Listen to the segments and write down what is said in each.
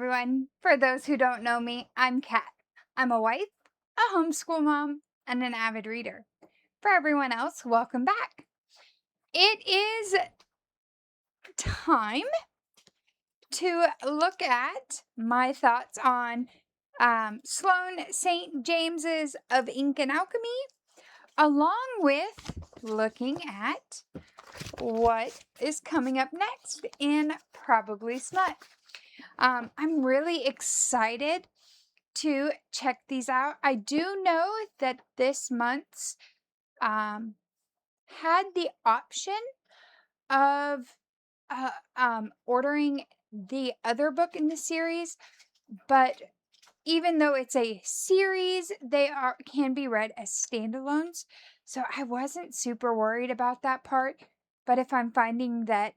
everyone. For those who don't know me, I'm Kat. I'm a wife, a homeschool mom, and an avid reader. For everyone else, welcome back. It is time to look at my thoughts on Sloane St. James's of Ink and Alchemy, along with looking at what is coming up next in Probably Smut. I'm really excited to check these out. I do know that this month's had the option of ordering the other book in the series, but even though it's a series, they can be read as standalones. So I wasn't super worried about that part. But if I'm finding that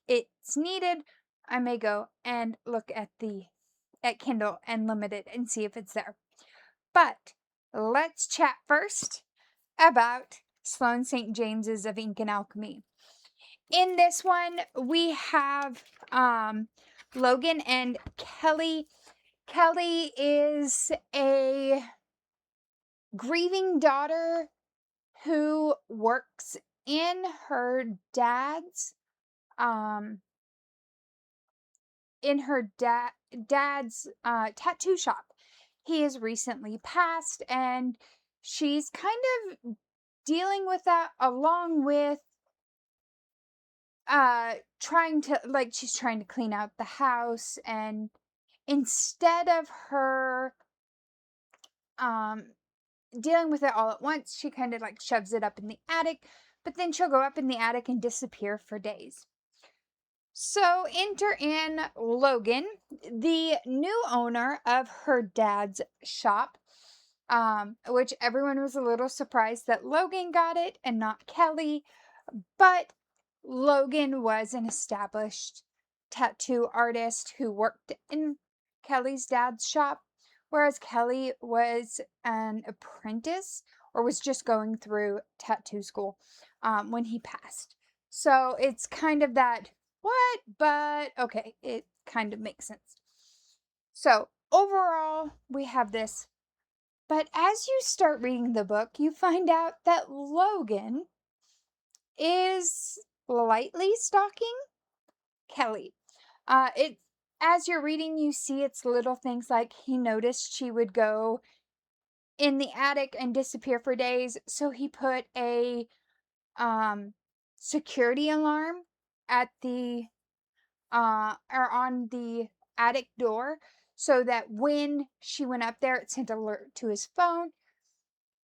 it's needed, I may go and look at Kindle and Limited and see if it's there. But let's chat first about Sloane St. James's of Ink and Alchemy. In this one, we have Logan and Kelly. Kelly is a grieving daughter who works in her dad's tattoo shop. He has recently passed, and she's kind of dealing with that along with she's trying to clean out the house, and instead of her dealing with it all at once, she kind of like shoves it up in the attic, but then she'll go up in the attic and disappear for days. So enter in Logan, the new owner of her dad's shop, which everyone was a little surprised that Logan got it and not Kelly, but Logan was an established tattoo artist who worked in Kelly's dad's shop, whereas Kelly was an apprentice or was just going through tattoo school when he passed. So it's kind of that, what? But okay, it kind of makes sense. So overall, we have this. But as you start reading the book, you find out that Logan is lightly stalking Kelly. As you're reading, you see it's little things like he noticed she would go in the attic and disappear for days, so he put a security alarm at the or on the attic door, so that when she went up there, it sent an alert to his phone.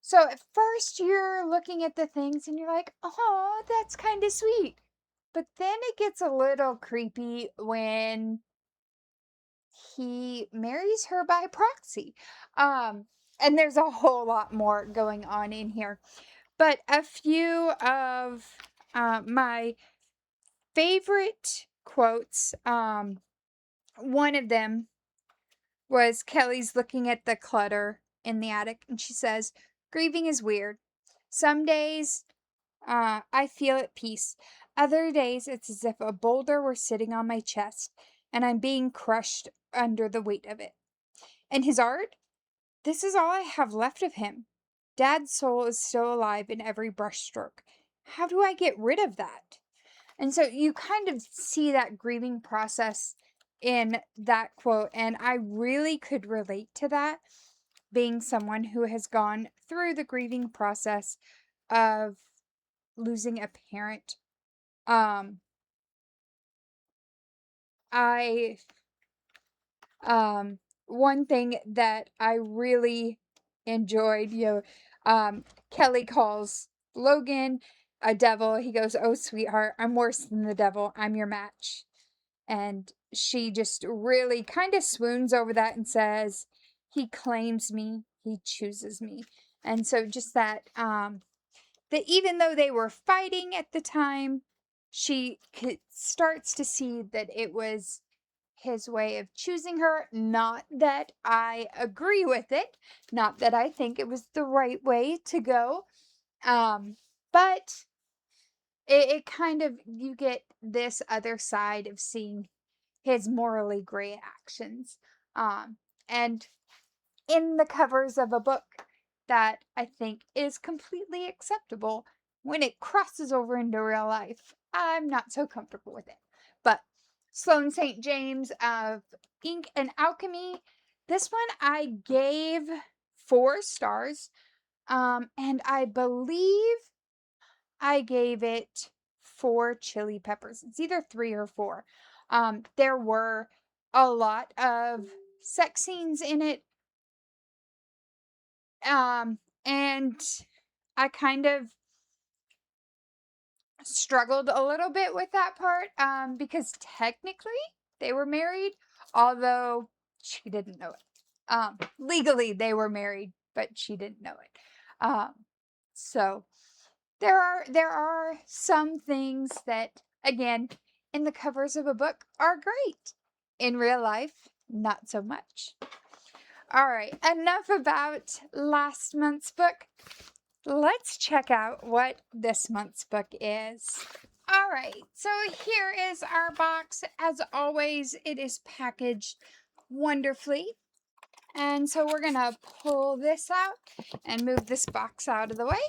So at first you're looking at the things and you're like, oh, that's kind of sweet. But then it gets a little creepy when he marries her by proxy. And there's a whole lot more going on in here. But a few of my favorite quotes, one of them was Kelly's looking at the clutter in the attic, and she says, grieving is weird. Some days I feel at peace. Other days it's as if a boulder were sitting on my chest and I'm being crushed under the weight of it. And his art? This is all I have left of him. Dad's soul is still alive in every brushstroke. How do I get rid of that? And so you kind of see that grieving process in that quote, and I really could relate to that, being someone who has gone through the grieving process of losing a parent. One thing that I really enjoyed, Kelly calls Logan a devil. He goes, "Oh, sweetheart, I'm worse than the devil. I'm your match." And she just really kind of swoons over that and says, he claims me, he chooses me. And so just that, that even though they were fighting at the time, she starts to see that it was his way of choosing her. Not that I agree with it, not that I think it was the right way to go, but it kind of, you get this other side of seeing his morally gray actions. And in the covers of a book that I think is completely acceptable, when it crosses over into real life, I'm not so comfortable with it. But Sloane St. James of Ink and Alchemy, this one I gave 4 stars. And I believe I gave it 4 chili peppers. It's either 3 or 4. There were a lot of sex scenes in it. And I kind of struggled a little bit with that part, because technically they were married, although she didn't know it. Legally they were married, but she didn't know it. So there are some things that, again, in the covers of a book are great. In real life, not so much. All right, enough about last month's book. Let's check out what this month's book is. All right, so here is our box. As always, it is packaged wonderfully. And so we're going to pull this out and move this box out of the way.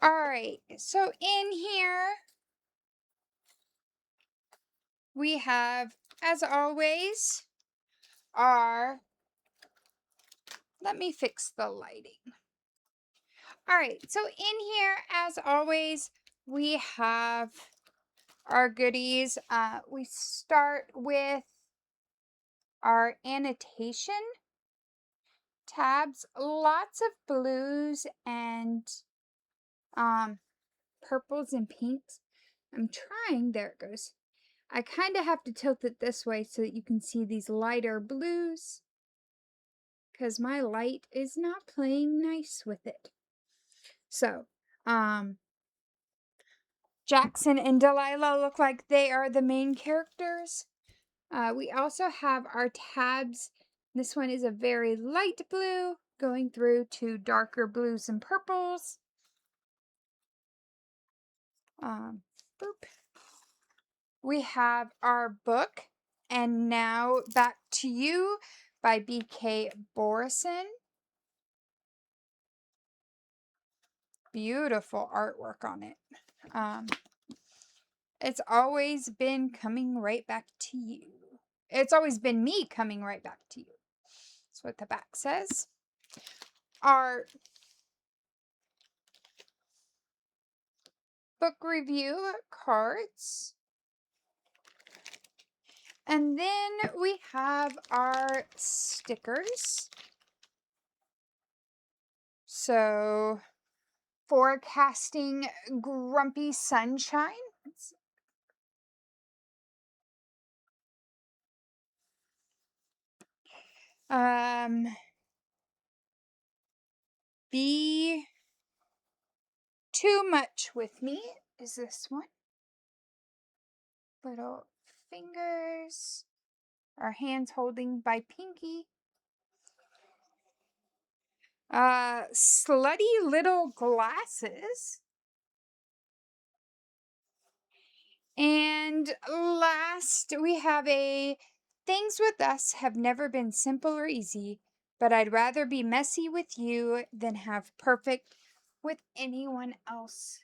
All right, so in here we have, as always, let me fix the lighting. All right, so in here, as always, we have our goodies. We start with our annotation tabs, lots of blues and purples and pinks. I'm trying, there it goes. I kind of have to tilt it this way so that you can see these lighter blues, because my light is not playing nice with it. So, Jackson and Delilah look like they are the main characters. We also have our tabs. This one is a very light blue, going through to darker blues and purples. Boop. We have our book, And Now Back to You by B.K. Borison. Beautiful artwork on it. It's always been coming right back to you. It's always been me coming right back to you. That's what the back says. Our book review cards. And then we have our stickers. So, forecasting grumpy sunshine. Be Too Much With Me is this one. Little fingers. Our hands holding by Pinky. Slutty Little Glasses. And last, we have a Things With Us Have Never Been Simple or Easy, but I'd rather be messy with you than have perfect with anyone else.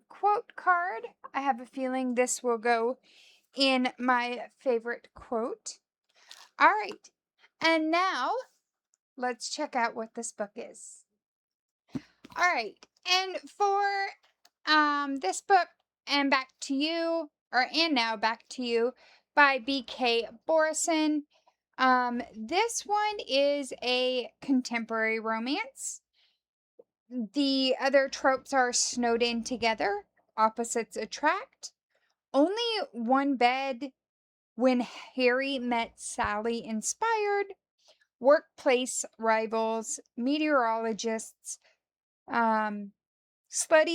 Quote card. I have a feeling this will go in my favorite quote. All right. And now let's check out what this book is. All right. And for this book, And Back to You, or And Now Back to You by B.K. Borison. This one is a contemporary romance. The other tropes are snowed in together, opposites attract, only one bed, when Harry met Sally inspired, workplace rivals, meteorologists, slutty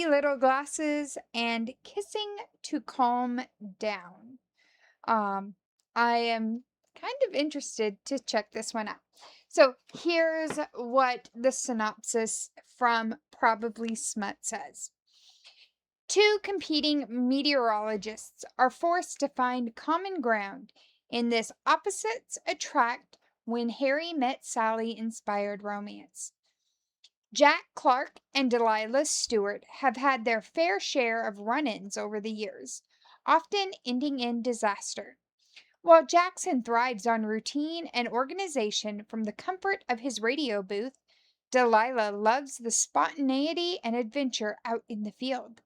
little glasses, and kissing to calm down. I am kind of interested to check this one out. So here's what the synopsis from Probably Smut says. Two competing meteorologists are forced to find common ground in this opposites attract when Harry met Sally inspired romance. Jack Clark and Delilah Stewart have had their fair share of run ins over the years, often ending in disaster. While Jackson thrives on routine and organization from the comfort of his radio booth, Delilah loves the spontaneity and adventure out in the field.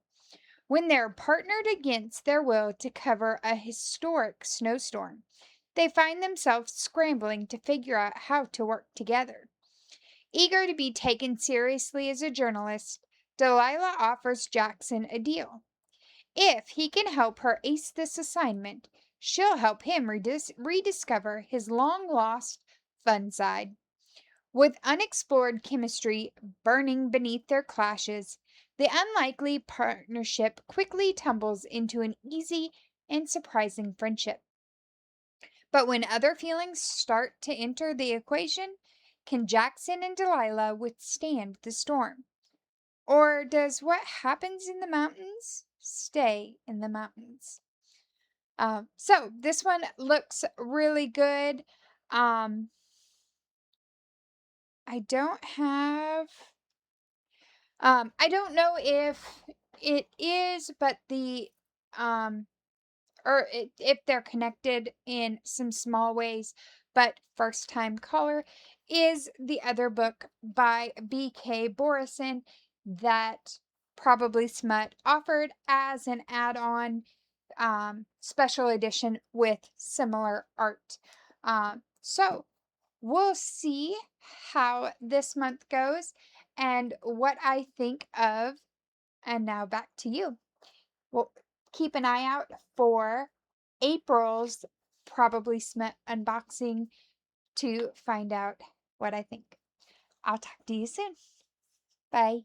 When they're partnered against their will to cover a historic snowstorm, they find themselves scrambling to figure out how to work together. Eager to be taken seriously as a journalist, Delilah offers Jackson a deal. If he can help her ace this assignment, she'll help him rediscover his long lost fun side. With unexplored chemistry burning beneath their clashes, the unlikely partnership quickly tumbles into an easy and surprising friendship. But when other feelings start to enter the equation, can Jackson and Delilah withstand the storm? Or does what happens in the mountains stay in the mountains? So this one looks really good. Um, I don't have, I don't know if it is, but um, if they're connected in some small ways. But First Time Caller is the other book by B.K. Borison that Probably Smut offered as an add-on special edition with similar art. So we'll see how this month goes and what I think of. And now back to you. Well, keep an eye out for April's Probably Smut unboxing to find out what I think. I'll talk to you soon. Bye.